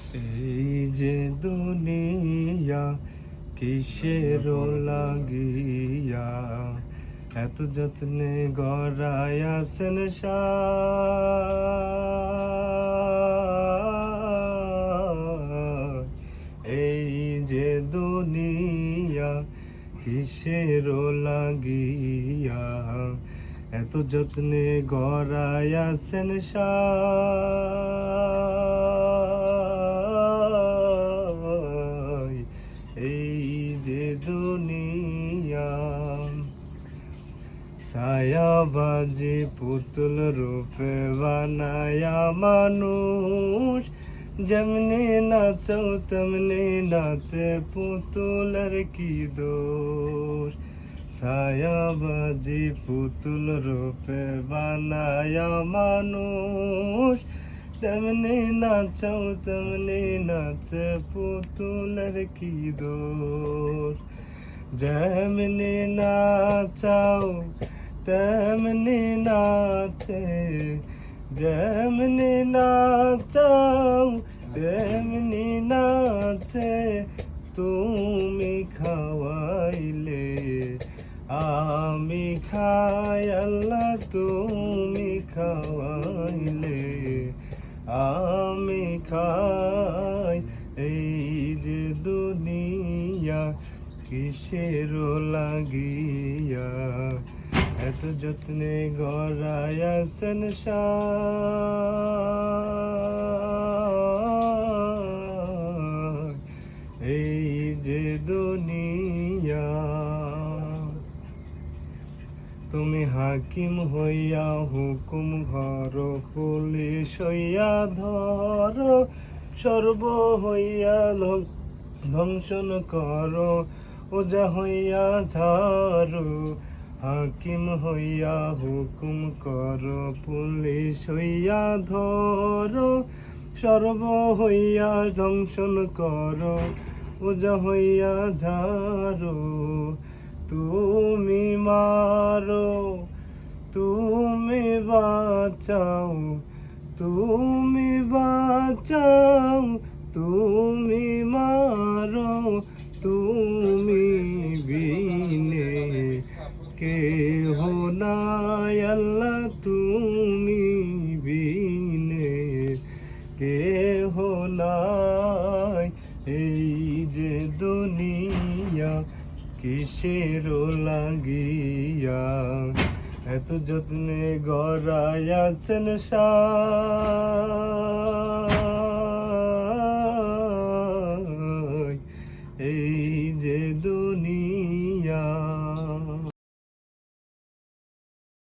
এই যে দুনিয়া কিসের লাগিয়া এত যত্নে গড়াইয়াছেন সায়। এই যে দুনিয়া কিসের লাগিয়া এত যত্নে গড়াইয়াছেন সায়। এই যে দুনিয়া ছায়াবাজি পুতুল রূপে বানায়া মানুষ, যেমনি নাচো তেমনি নাচে পুতুলের কি দোষ। ছায়াবাজি পুতুল রূপে বানায়া মানুষ, তেমনি নাচো তেমনি নাচে পুতুলের কি দোষ। যেমনি নাচাও তেমনি নাচে, যেমনি নাচাও তেমনি নাচে। তুমি খাওয়াইলে আমি খাই আল্লাহ, তুমি খাওয়াইলে আমি খাই। এই যে দুনিয়া কিসের লাগিয়া এত যত্নে গড়াইয়াছেন সায়। এই যে দুনিয়া তুমি হাকিম হইয়া হুকুম ঘর, পুলিশ হইয়া ধর, সর্ব হইয়া ধ্বংসন করো, ওজা হইয়া ঝাড়ো। হাকিম হইয়া হুকুম করো, পুলিশ হইয়া ধরো, সর্ব হইয়া ধ্বংসন করো, ওজা হইয়া ঝাড়ো। তুমি মারো তুমি বাঁচাও, তুমি বাঁচাও তুমি মারো, তুমি বিনে কেহ নাই আল্লাহ, তুমি বিনে কেহ নাই। এই যে দুনিয়া কিসের লাগিয়া এত যত্নে গড়াইয়াছেন সায়। এই যে দুনিয়া।